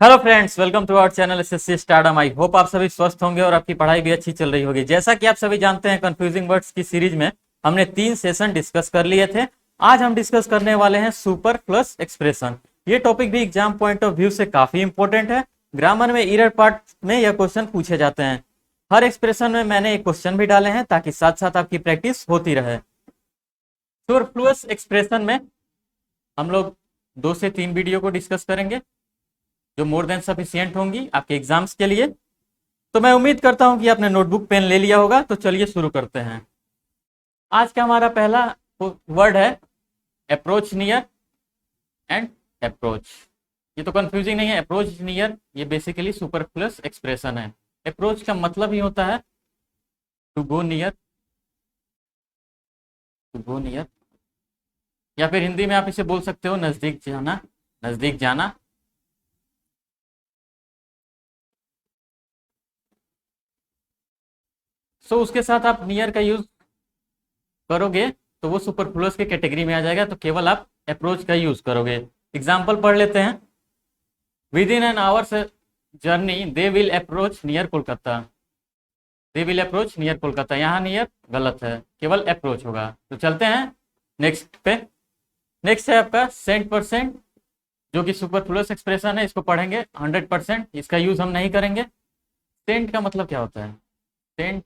Hello friends, welcome to our channel SSC stardom. I hope आप सभी स्वस्थ होंगे और आपकी पढ़ाई भी अच्छी चल रही होगी। जैसा कि आप सभी जानते हैं, कंफ्यूजिंग वर्ड्स की सीरीज में हमने 3 सेशन डिस्कस कर लिए थे। आज हम डिस्कस करने वाले हैं सुपर प्लस एक्सप्रेशन। ये टॉपिक भी एग्जाम पॉइंट ऑफ व्यू से काफी इंपॉर्टेंट है। ग्रामर में इरर पार्ट में यह क्वेश्चन पूछे जाते हैं। हर एक्सप्रेशन में मैंने एक क्वेश्चन भी डाले हैं ताकि साथ साथ आपकी प्रैक्टिस होती रहे। सुपरफ्लुअस एक्सप्रेशन में हम लोग 2 से 3 वीडियो को डिस्कस करेंगे जो मोर देन सफिशियंट होंगी आपके एग्जाम्स के लिए। तो मैं उम्मीद करता हूं कि आपने नोटबुक पेन ले लिया होगा। तो चलिए शुरू करते हैं। आज का हमारा पहला वर्ड है अप्रोच नियर एंड अप्रोच। ये तो कंफ्यूजिंग नहीं है। अप्रोच नियर ये बेसिकली सुपरफ्लुअस एक्सप्रेशन है। अप्रोच का मतलब ही होता है to go near, to go near, या फिर हिंदी में आप इसे बोल सकते हो नजदीक जाना, नजदीक जाना। सो उसके साथ आप नियर का यूज करोगे तो वो सुपरफ्लुअस के कैटेगरी में आ जाएगा। तो केवल आप अप्रोच का यूज करोगे। एग्जाम्पल पढ़ लेते हैं। With in an hours journey they will approach near Kolkata. They will approach near Kolkata, यहाँ नियर गलत है, केवल अप्रोच होगा। तो चलते हैं नेक्स्ट पे। नेक्स्ट है आपका 100%, जो कि सुपरफ्लुअस एक्सप्रेशन है। इसको पढ़ेंगे 100%, इसका यूज हम नहीं करेंगे। सेंट का मतलब क्या होता है? सेंट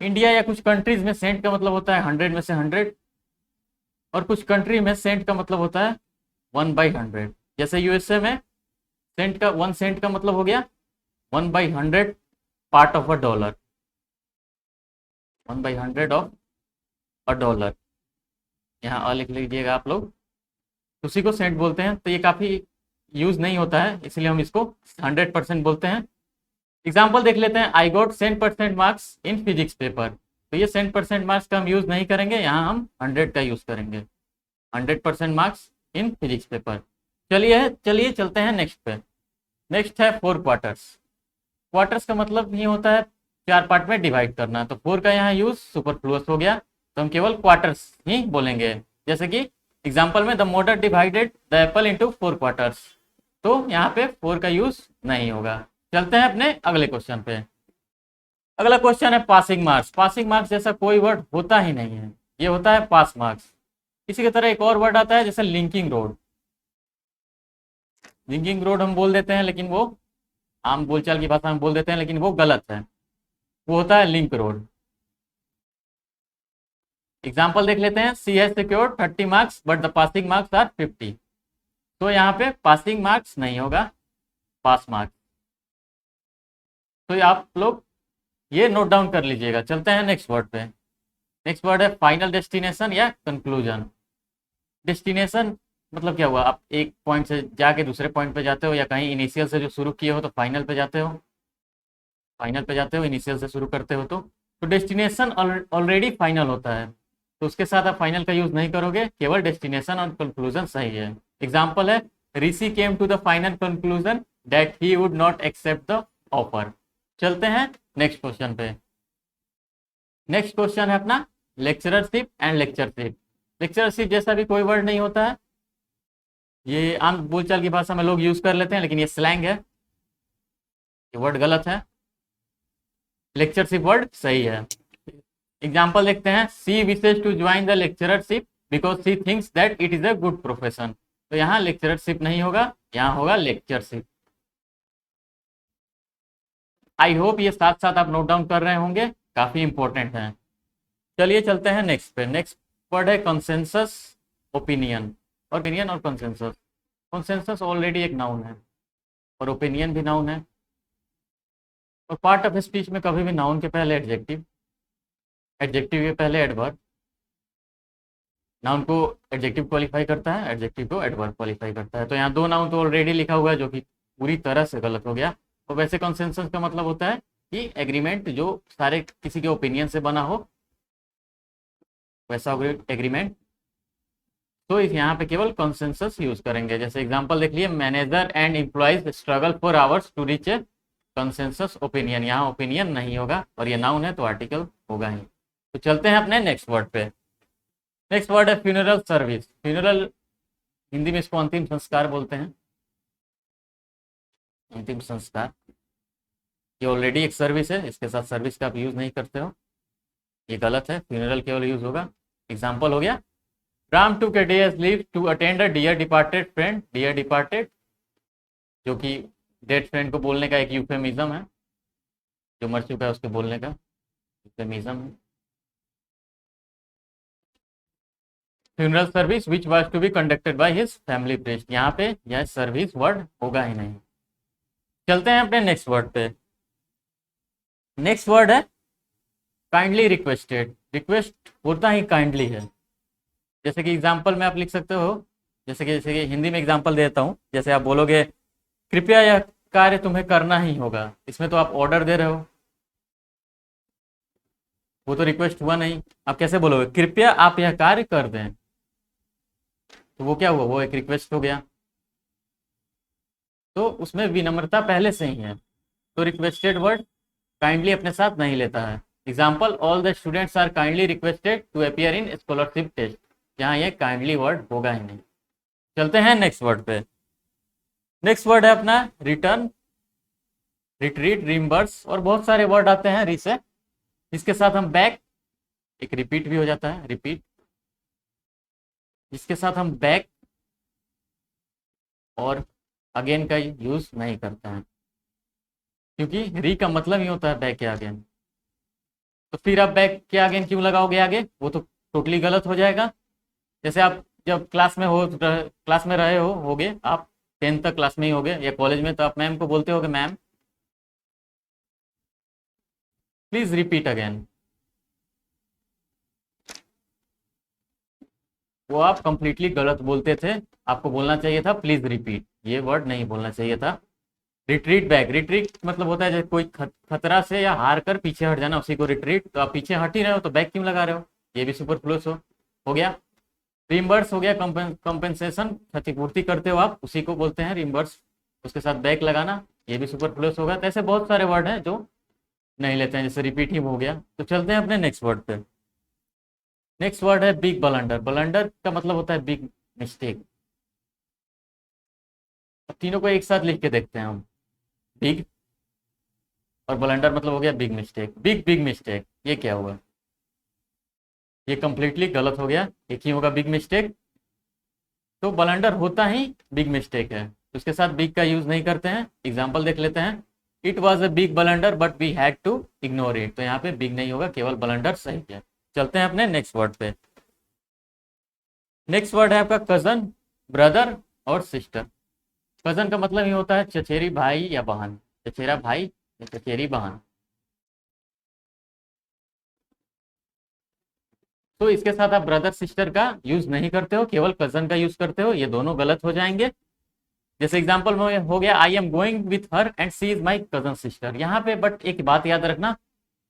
इंडिया या कुछ कंट्रीज में सेंट का मतलब होता है 100 में से 100, और कुछ कंट्री में सेंट का मतलब होता है 1/100। जैसे यूएसए में सेंट का 1 सेंट का मतलब हो गया 1/100 part of a dollar, 1/100 of a dollar. यहाँ अ लिख लीजिएगा आप लोग। उसी को सेंट बोलते हैं। तो ये काफ़ी यूज नहीं होता है, इसलिए हम इसको 100% बोलते हैं। एग्जाम्पल देख लेते हैं। I got 100% marks in physics paper. तो ये 100% मार्क्स का हम यूज नहीं करेंगे, यहाँ हम 100 का यूज करेंगे। 100% मार्क्स इन फिजिक्स पेपर। चलिए चलिए चलते हैं नेक्स्ट पे। नेक्स्ट है 4 क्वार्टर्स। क्वार्टर्स का मतलब ये होता है 4 पार्ट में डिवाइड करना। तो 4 का यहाँ यूज सुपरफ्लुअस हो गया, तो हम केवल क्वार्टर्स ही बोलेंगे। जैसे कि एग्जाम्पल में the motor divided the Apple into 4 quarters. तो यहाँ पे 4 का यूज नहीं होगा। चलते हैं अपने अगले क्वेश्चन पे। अगला क्वेश्चन है पासिंग मार्क्स। पासिंग मार्क्स जैसा कोई वर्ड होता ही नहीं है, ये होता है पास मार्क्स। इसी की तरह एक और वर्ड आता है जैसे लिंकिंग रोड। लिंकिंग रोड हम बोल देते हैं, लेकिन वो आम बोलचाल की भाषा में बोल देते हैं, लेकिन वो गलत है। वो होता है लिंक रोड। एग्जाम्पल देख लेते हैं। She has secured 30 marks but the passing marks are 50। तो यहाँ पे पासिंग मार्क्स नहीं होगा, पास मार्क्स। तो आप लोग ये नोट डाउन कर लीजिएगा। चलते हैं नेक्स्ट वर्ड पे। नेक्स्ट वर्ड है फाइनल डेस्टिनेशन या कंक्लूजन। डेस्टिनेशन मतलब क्या हुआ? आप एक पॉइंट से जाके दूसरे पॉइंट पे जाते हो, या कहीं इनिशियल से जो शुरू किए हो तो फाइनल पे जाते हो। फाइनल पे जाते हो इनिशियल से शुरू करते हो तो डेस्टिनेशन ऑलरेडी फाइनल होता है, तो उसके साथ आप फाइनल का यूज नहीं करोगे, केवल डेस्टिनेशन और कंक्लूजन सही है। एग्जाम्पल है Rishi came to the final conclusion that he would not accept the offer. चलते हैं नेक्स्ट क्वेश्चन पे। नेक्स्ट क्वेश्चन है अपना लेक्चररशिप एंड लेक्चरशिप। लेक्चरशिप जैसा भी कोई वर्ड नहीं होता है। ये आम बोलचाल की भाषा में लोग यूज कर लेते हैं, लेकिन ये स्लैंग है, ये वर्ड गलत है। लेक्चरशिप वर्ड सही है। एग्जाम्पल देखते हैं। She wishes to join the lectureship because she thinks that it is a good profession. तो यहाँ लेक्चररशिप नहीं होगा, यहाँ होगा लेक्चरशिप। आई होप ये साथ साथ आप नोट डाउन कर रहे होंगे, काफी इंपॉर्टेंट है। चलिए चलते हैं नेक्स्ट पे। नेक्स्ट वर्ड है कंसेंसस ओपिनियन। ओपिनियन और कंसेंसस। कंसेंसस ऑलरेडी एक नाउन है और ओपिनियन भी नाउन है, और पार्ट ऑफ स्पीच में कभी भी नाउन के पहले एडजेक्टिव, एडजेक्टिव के पहले एडवर्ब। नाउन को एडजेक्टिव क्वालिफाई करता है, एडजेक्टिव को एडवर्ब क्वालिफाई करता है। तो यहाँ 2 नाउन तो ऑलरेडी लिखा हुआ है, जो कि पूरी तरह से गलत हो गया। तो वैसे कंसेंसस का मतलब होता है कि एग्रीमेंट जो सारे किसी के ओपिनियन से बना हो, वैसा एग्रीमेंट। तो इस यहाँ पे केवल कंसेंसस यूज करेंगे। जैसे एग्जांपल देख लिए, manager and employees struggle for hours to reach a consensus opinion. यहाँ ओपिनियन नहीं होगा, और ये नाउन है तो आर्टिकल होगा ही। तो चलते हैं अपने नेक्स्ट वर्ड पे। नेक्स्ट वर्ड है फ्यूनरल सर्विस। फ्यूनरल हिंदी में इसको अंतिम संस्कार बोलते हैं। अंतिम संस्कार ये ऑलरेडी एक सर्विस है, इसके साथ सर्विस का आप यूज़ नहीं करते हो, ये गलत है। फ्यूनरल केवल यूज़ होगा। एग्जाम्पल हो गया, Ram took days leave to attend a dear departed friend. Dear departed जो कि डेड फ्रेंड को बोलने का एक यूफेमिज्म है, जो मर चुका है उसके बोलने का यूफेमिज्म है। Funeral service which was to be conducted by his family priest, यहाँ पे यह सर्विस वर्ड होगा ही नहीं। चलते हैं अपने नेक्स्ट वर्ड पे। नेक्स्ट वर्ड है काइंडली रिक्वेस्टेड। रिक्वेस्ट होता ही काइंडली है। जैसे कि एग्जाम्पल में आप लिख सकते हो, जैसे कि हिंदी में एग्जाम्पल देता हूँ। जैसे आप बोलोगे कृपया यह कार्य तुम्हें करना ही होगा, इसमें तो आप ऑर्डर दे रहे हो, वो तो रिक्वेस्ट हुआ नहीं। आप कैसे बोलोगे कृपया आप यह कार्य कर दें, तो वो क्या हुआ, वो एक रिक्वेस्ट हो गया। तो उसमें विनम्रता पहले से ही है, तो रिक्वेस्टेड वर्ड काइंडली अपने साथ नहीं लेता है। Example, all the students are kindly requested to appear in scholarship test, जहाँ ये काइंडली वर्ड होगा ही नहीं। चलते हैं नेक्स्ट वर्ड पे। नेक्स्ट वर्ड है अपना रिटर्न, रिट्रीट, रिम्बर्स, और बहुत सारे वर्ड आते हैं री से। इसके साथ हम बैक, एक रिपीट भी हो जाता है, रिपीट। इसके साथ हम बैक और अगेन का यूज नहीं करते हैं, क्योंकि री का मतलब ही होता है बैक के अगेन। तो फिर आप बैक के अगेन क्यों लगाओगे आगे, वो तो टोटली गलत हो जाएगा। जैसे आप जब क्लास में क्लास में रहे होगे आप 10th तक क्लास में ही होगे या कॉलेज में, तो आप मैम को बोलते होगे मैम प्लीज रिपीट अगेन। वो आप कंप्लीटली गलत बोलते थे, आपको बोलना चाहिए था प्लीज रिपीट, ये वर्ड नहीं बोलना चाहिए था। रिट्रीट बैक, रिट्रीट मतलब होता है जैसे कोई खतरा से या हार कर पीछे हट जाना, उसी को रिट्रीट। तो आप पीछे हट ही रहे हो तो बैक क्यों लगा रहे हो, ये भी सुपरफ्लुअस हो गया। रिम्बर्स हो गया कंपेंसेशन, क्षतिपूर्ति करते हो आप, उसी को बोलते हैं रिम्बर्स। उसके साथ बैक लगाना, ये भी सुपरफ्लुअस होगा। तो ऐसे बहुत सारे वर्ड हैं जो नहीं लेते हैं, जैसे रिपीट ही हो गया। तो चलते हैं अपने नेक्स्ट वर्ड पे। नेक्स्ट वर्ड है बिग ब्लंडर। ब्लंडर का मतलब होता है बिग मिस्टेक। अब तीनों को एक साथ लिख के देखते हैं हम। बिग और ब्लंडर मतलब हो गया big mistake. Big big mistake, ये क्या हुआ, ये कंप्लीटली गलत हो गया। एक ही होगा बिग मिस्टेक। तो ब्लंडर होता ही बिग मिस्टेक है, तो उसके साथ बिग का यूज नहीं करते हैं। एग्जाम्पल देख लेते हैं। It was a big blunder but we had to ignore it, तो यहाँ पे बिग नहीं होगा, केवल ब्लंडर सही है। चलते हैं अपने नेक्स्ट वर्ड पे। नेक्स्ट वर्ड है आपका कजन, ब्रदर और सिस्टर। कजन का मतलब ही होता है चचेरी भाई या बहन, चचेरा भाई या चचेरी बहन। तो इसके साथ आप ब्रदर सिस्टर का यूज नहीं करते हो, केवल कजन का यूज करते हो, ये दोनों गलत हो जाएंगे। जैसे एग्जाम्पल में हो गया I am going with her and she is my cousin sister. यहाँ पे बट एक बात याद रखना,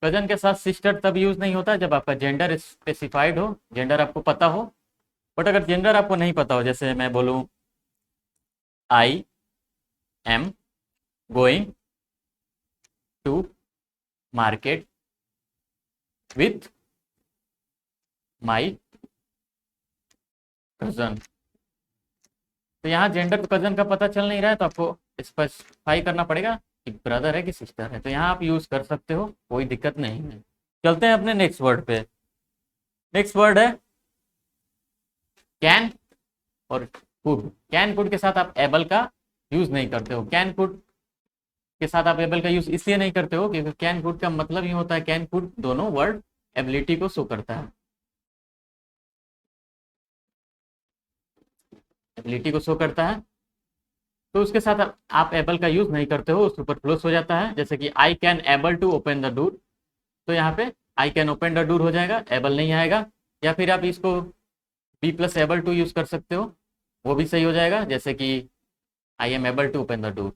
कजन के साथ सिस्टर तब यूज नहीं होता जब आपका जेंडर स्पेसिफाइड हो, जेंडर आपको पता हो। बट अगर जेंडर आपको नहीं पता हो, जैसे मैं बोलूँ I am going to market with my cousin, तो यहाँ जेंडर कजन का पता चल नहीं रहा है, तो आपको स्पेसिफाई करना पड़ेगा कि ब्रदर है कि सिस्टर है। तो यहाँ आप यूज कर सकते हो, कोई दिक्कत नहीं है। चलते हैं अपने नेक्स्ट वर्ड पे। नेक्स्ट वर्ड है कैन और कुड। कैन कुड के साथ आप एबल का यूज नहीं करते हो। कैन कुड के साथ आप एबल का यूज इसलिए नहीं करते हो क्योंकि कैन कुड का मतलब ही होता है, कैन कुड दोनों वर्ड एबिलिटी को शो करता है, एबिलिटी को शो करता है। तो उसके साथ आप एबल का यूज नहीं करते हो, सुपरफ्लुअस हो जाता है। जैसे कि I can able to open the door, तो यहाँ पे I can open the door हो जाएगा, एबल नहीं आएगा। या फिर आप इसको be plus able to use कर सकते हो, वो भी सही हो जाएगा। जैसे कि I am able to open the door,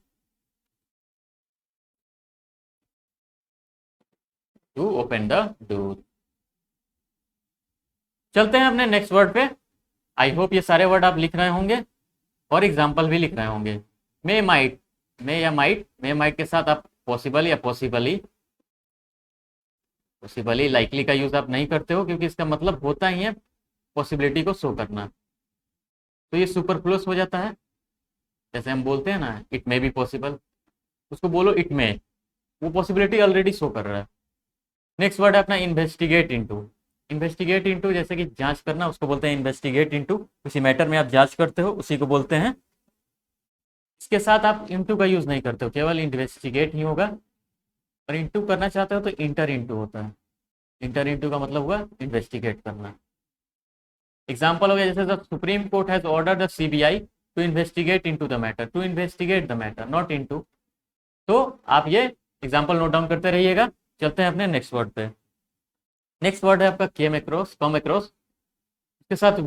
to open the door. चलते हैं अपने नेक्स्ट वर्ड पे। आई होप ये सारे वर्ड आप लिख रहे होंगे और एग्जाम्पल भी लिख रहे होंगे। मे माइट, मे या माइट, मे माइट के साथ आप पॉसिबल या पॉसिबली, पॉसिबली लाइकली का यूज आप नहीं करते हो, क्योंकि इसका मतलब होता ही है पॉसिबिलिटी को शो करना। तो ये सुपरफ्लुअस हो जाता है। जैसे हम बोलते हैं ना इट मे बी पॉसिबल, उसको बोलो इट मे, वो पॉसिबिलिटी ऑलरेडी शो कर रहा है। नेक्स्ट वर्ड है अपना इन्वेस्टिगेट इनटू। इन्वेस्टिगेट इनटू जैसे कि जांच करना, उसको बोलते हैं इन्वेस्टिगेट इनटू। किसी मैटर में आप जांच करते हो उसी को बोलते हैं। इसके साथ आप इनटू का यूज नहीं करते हो, केवल इन्वेस्टिगेट ही होगा। और इनटू करना चाहते हो तो इंटर इनटू होता है। इंटर इनटू का मतलब हुआ इन्वेस्टिगेट करना। एग्जाम्पल हो गया जैसे the Supreme Court has order the CBI to investigate into the matter, to investigate the matter not into. तो आप ये एग्जाम्पल नोट डाउन करते रहिएगा। चलते हैं अपने नेक्स्ट वर्ड पे। नेक्स्ट वर्ड है आपका केम अक्रॉस, कम अक्रॉस। इसके साथ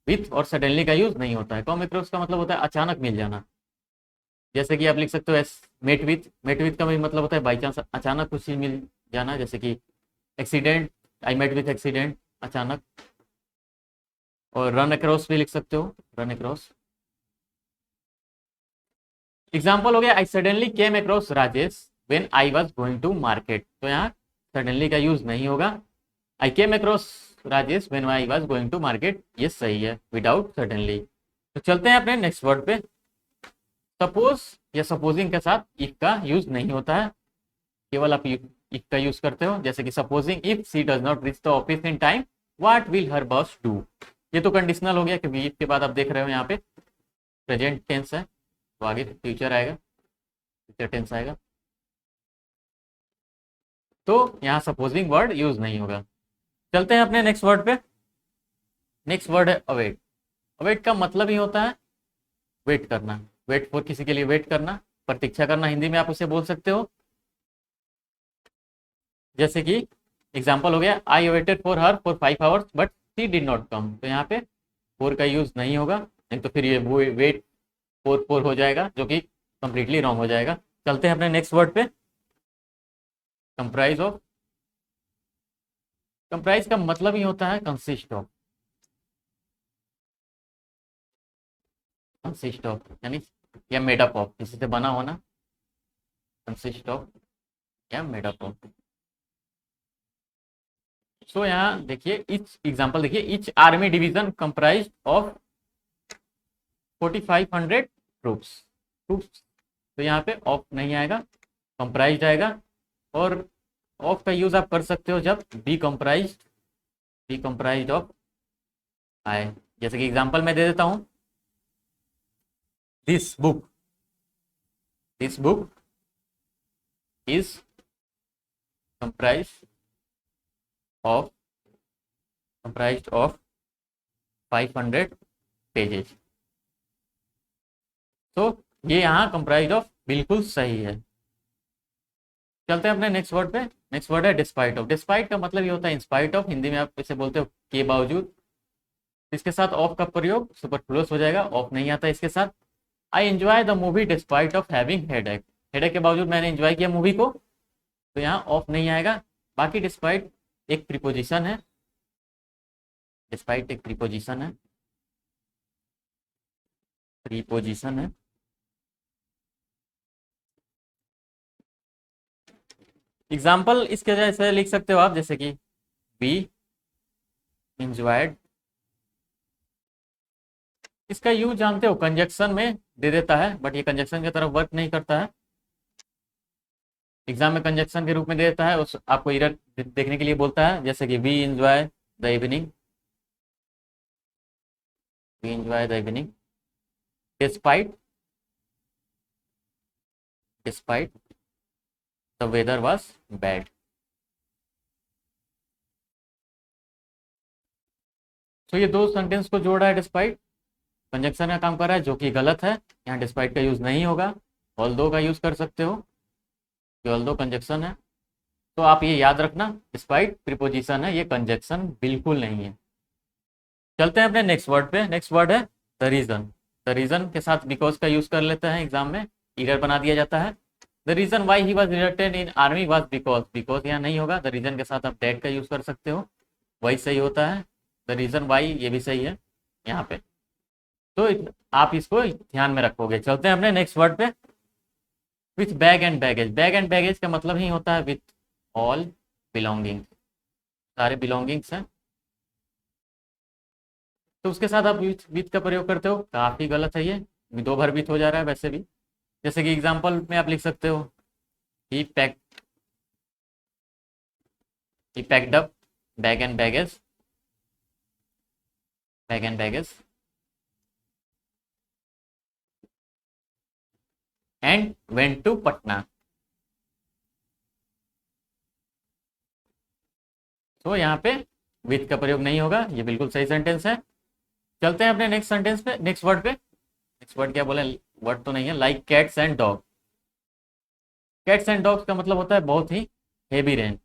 विथ और सडनली का यूज नहीं होता है। कम अक्रॉस का मतलब होता है अचानक मिल जाना। जैसे कि आप लिख सकते हो एस मेट विथ का भी मतलब होता है बाई चांस अचानक कुछ चीज मिल जाना। जैसे कि accident, I met with accident, अचानक। और रन अक्रॉस भी लिख सकते हो, रन अक्रॉस। एग्जाम्पल हो गया I suddenly came across Rajesh when I was going to market. तो यहाँ सडनली का यूज नहीं होगा। I came across Rajesh when I was going to market, ये सही है, विदाउट सडनली। तो चलते हैं अपने नेक्स्ट वर्ड पे। सपोज या सपोजिंग के साथ इफ का यूज नहीं होता है, केवल आप इफ का यूज करते हो। जैसे कि supposing if she does not reach the office in time what will her boss do. ये तो कंडीशनल हो गया क्योंकि इफ के बाद आप देख रहे हो यहाँ पे प्रेजेंट टेंस है, तो आगे फ्यूचर आएगा, फ्यूचर टेंस आएगा। तो यहाँ सपोजिंग वर्ड यूज नहीं होगा। चलते हैं अपने नेक्स्ट वर्ड पे। नेक्स्ट वर्ड है अवेट। अवेट का मतलब ही होता है वेट करना, वेट फॉर, किसी के लिए वेट करना, प्रतीक्षा करना, हिंदी में आप उसे बोल सकते हो। जैसे कि एग्जाम्पल हो गया I waited for her for 5 hours but she did not come. तो यहाँ पे फोर का यूज नहीं होगा, नहीं तो फिर ये वो वेट फोर हो जाएगा जो कि कंप्लीटली रॉन्ग हो जाएगा। चलते हैं अपने नेक्स्ट वर्ड पे। Comprise of. कंप्राइज का मतलब ही होता है कंसिस्ट ऑफ, कंसिस्ट ऑफ यानी या मेडअप ऑफ, किसी से बना होना, कंसिस्ट ऑफ या मेडअप ऑफ। सो यहाँ देखिए इच एग्जाम्पल देखिए, etch army division comprise of 4500 troops. Troops तो यहाँ पे ऑफ नहीं आएगा, कंप्राइज आएगा। और ऑफ का यूज आप कर सकते हो जब बी कंप्राइज ऑफ आए। जैसे कि एग्जांपल मैं दे देता हूं, this book is comprise of 500 pages. तो ये यहाँ कंप्राइज ऑफ बिल्कुल सही है। चलते हैं अपने नेक्स्ट वर्ड पे। नेक्स्ट वर्ड है डिस्पाइट ऑफ। डिस्पाइट का मतलब ये होता है इंस्पाइट ऑफ, हिंदी में आप इसे बोलते हो के बावजूद। इसके साथ ऑफ का प्रयोग सुपरफ्लुअस हो जाएगा, ऑफ नहीं आता इसके साथ। I enjoy the movie despite of having headache. Headache के बावजूद मैंने एंजॉय किया मूवी को, तो यहाँ ऑफ नहीं आएगा। बाकी डिस्पाइट एक प्रीपोजिशन है, डिस्पाइट एक प्रीपोजिशन है, प्रीपोजिशन है। एग्जाम्पल इसके जैसे लिख सकते हो आप, जैसे कि बी एंजॉयड। इसका यूज जानते हो, कंजक्शन में दे देता है, बट ये कंजक्शन की तरफ वर्क नहीं करता है। एग्जाम में कंजक्शन के रूप में दे देता है, उस आपको इरर देखने के लिए बोलता है। जैसे कि we enjoy the evening, we enjoy the evening despite the weather was bad. तो ये दो सेंटेंस को जोड़ा है, डिस्पाइट कंजक्शन का काम कर रहा है, जो कि गलत है। यहाँ डिस्पाइट का यूज नहीं होगा, ऑल्दो का यूज कर सकते हो, जो ऑल्दो कंजक्शन है। तो आप ये याद रखना, डिस्पाइट प्रीपोजिशन है, ये कंजक्शन बिल्कुल नहीं है। चलते हैं अपने नेक्स्ट वर्ड पे। नेक्स्ट वर्ड है द रीजन। द रीजन के साथ बिकॉज का यूज कर लेते हैं, एग्जाम में इरर बना दिया जाता है। The reason why he was related in army was because. Because यहाँ नहीं होगा, द रीजन के साथ आप डेट का यूज कर सकते हो, वही सही होता है। द रीजन वाई ये भी सही है यहाँ पे, तो आप इसको ध्यान में रखोगे। चलते हैं अपने नेक्स्ट वर्ड पे। With bag and baggage. Bag and baggage का मतलब ही होता है विथ ऑल बिलोंगिंग्स, सारे बिलोंगिंग्स हैं। तो उसके साथ आप विथ का प्रयोग करते हो, काफ़ी गलत है ये, दो बार विथ हो जा रहा है वैसे भी। जैसे कि एग्जाम्पल में आप लिख सकते हो he packed up bag and baggage and went to Patna. तो यहाँ पे विथ का प्रयोग नहीं होगा, ये बिल्कुल सही सेंटेंस है। चलते हैं अपने नेक्स्ट सेंटेंस पे, नेक्स्ट वर्ड पे। नेक्स्ट वर्ड क्या बोले, वर्ड तो नहीं है, like cats and dog. Cats and dogs का मतलब होता है बहुत ही हेवी रेन,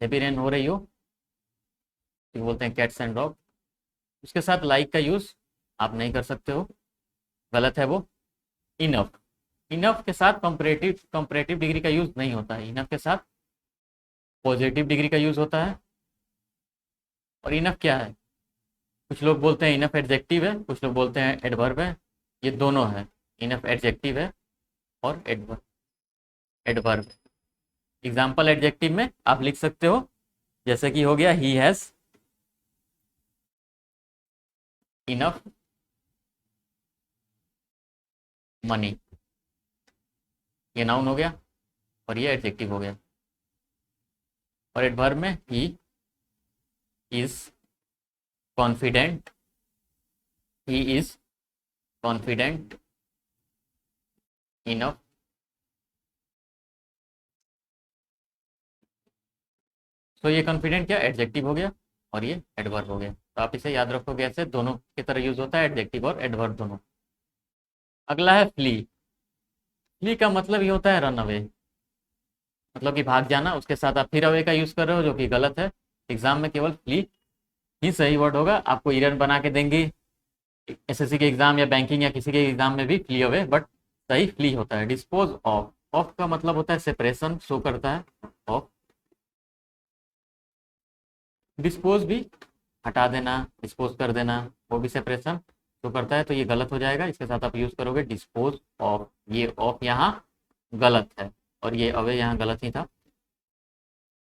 हेवी रेन हो रही हो तो बोलते हैं कैट्स एंड डॉग। उसके साथ लाइक का यूज़ आप नहीं कर सकते हो, गलत है वो। इनफ, इनफ के साथ कंपैरेटिव डिग्री का यूज़ नहीं होता है, इनफ के साथ पॉजिटिव डिग्री का यूज़ होता है। और इनफ क्या है, कुछ लोग बोलते हैं इनफ एडजेक्टिव है, कुछ लोग बोलते हैं एडवर्ब है, ये दोनों है। इनफ एडजेक्टिव है और एडवर्ब। एग्जाम्पल एडजेक्टिव में आप लिख सकते हो, जैसे कि हो गया ही हैज़ इनफ मनी, ये नाउन हो गया और ये एडजेक्टिव हो गया। और एडवर्ब में he is confident, he is confident enough तो ये कॉन्फिडेंट क्या एडजेक्टिव हो गया और ये एडवर्ब हो गया। तो आप इसे याद रखोगे, ऐसे दोनों की तरह यूज होता है, एडजेक्टिव और एडवर्ब दोनों। अगला है फ्ली। फ्ली का मतलब ये होता है रन अवे, मतलब कि भाग जाना। उसके साथ आप फिर अवे का यूज कर रहे हो, जो कि गलत है। एग्जाम में केवल फ्ली ही सही वर्ड होगा, आपको इरन बना के देंगे एसएससी के एग्जाम या बैंकिंग या किसी के एग्जाम में भी फ्ली अवे, बट सही फ्ली होता है। डिस्पोज ऑफ, ऑफ का मतलब होता है सेपरेशन, शो करता है ऑफ। डिस्पोज भी हटा देना, डिस्पोज कर देना, वो भी सेपरेशन शो करता है, तो ये गलत हो जाएगा। इसके साथ आप यूज करोगे डिस्पोज ऑफ, ये ऑफ यहाँ गलत है और ये अवे यहाँ गलत ही था।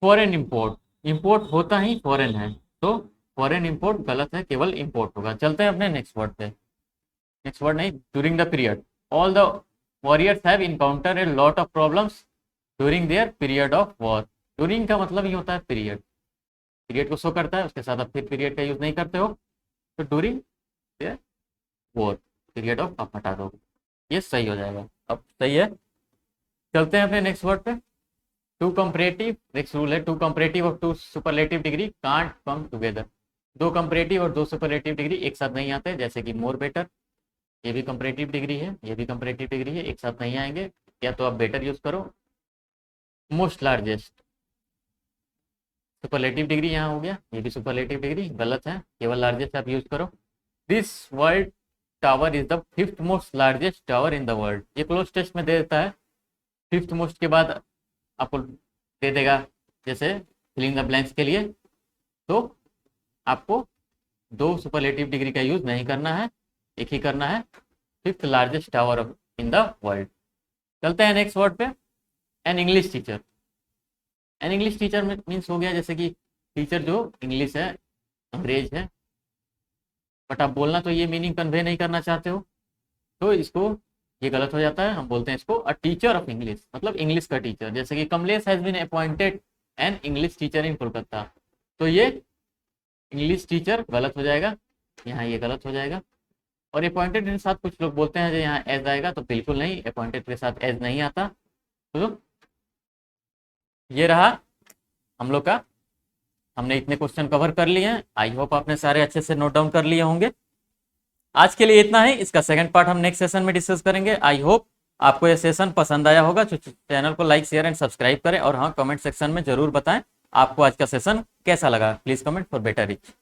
फॉरेन इंपोर्ट, इंपोर्ट होता ही फॉरेन है, तो फॉरेन इंपोर्ट गलत है, केवल इंपोर्ट होगा। चलते हैं अपने नेक्स्ट वर्ड पे। नेक्स्ट वर्ड नहीं, during the period all the warriors have encounter a lot of problems during their period of war. During का मतलब ही होता है पीरियड, पीरियड को शो करता है, उसके साथ आप फिर पीरियड का यूज नहीं करते हो, तो during their war, period of आप हटा दो, ये सही हो जाएगा। अब सही है। चलते हैं अपने नेक्स्ट वर्ड पे। टू कंपैरेटिव, नेक्स्ट रूल है, टू कंपैरेटिव और two superlative degree can't come together. दो कंपैरेटिव और दो सुपरलेटिव डिग्री एक साथ नहीं आते, जैसे कि मोर बेटर, ये भी कंपैरेटिव डिग्री है, ये भी कंपैरेटिव डिग्री है, एक साथ नहीं आएंगे। या तो आप बेटर यूज करो, मोस्ट लार्जेस्ट, सुपरलेटिव डिग्री यहाँ हो गया, ये भी सुपरलेटिव डिग्री गलत है, केवल लार्जेस्ट आप यूज करो। This world tower is the fifth most largest tower in the world, ये क्लोज टेस्ट में दे देता है। फिफ्थ मोस्ट के बाद आपको दे देगा जैसे फिलिंग द ब्लैंक्स के लिए, तो आपको दो सुपरलेटिव डिग्री का यूज नहीं करना है, एक ही करना है, fifth largest tower in the world. चलते हैं नेक्स्ट वर्ड पे, N English teacher. N English teacher means हो गया जैसे कि टीचर जो इंग्लिश है, अंग्रेज है, बट आप बोलना तो ये मीनिंग कन्वे नहीं करना चाहते हो, तो इसको ये गलत हो जाता है। हम बोलते हैं इसको अ टीचर ऑफ इंग्लिश, मतलब इंग्लिश का टीचर। जैसे कि Kamlesh has been appointed an English teacher in Kolkata, तो ये इंग्लिश टीचर गलत हो जाएगा, यहाँ ये गलत हो जाएगा। और अपॉइंटेड के साथ कुछ लोग बोलते हैं जो यहाँ एज आएगा, तो बिल्कुल नहीं, अपॉइंटेड के साथ एज नहीं आता। तो ये रहा हम लोग का, हमने इतने क्वेश्चन कवर कर लिए हैं। आई होप आपने सारे अच्छे से नोट डाउन कर लिए होंगे। आज के लिए इतना ही, इसका सेकंड पार्ट हम नेक्स्ट सेशन में डिस्कस करेंगे। आई होप आपको ये सेशन पसंद आया होगा, तो चैनल को लाइक शेयर एंड सब्सक्राइब करें, और हाँ कमेंट सेक्शन में जरूर बताएं आपको आज का सेशन कैसा लगा। Please comment for better reach.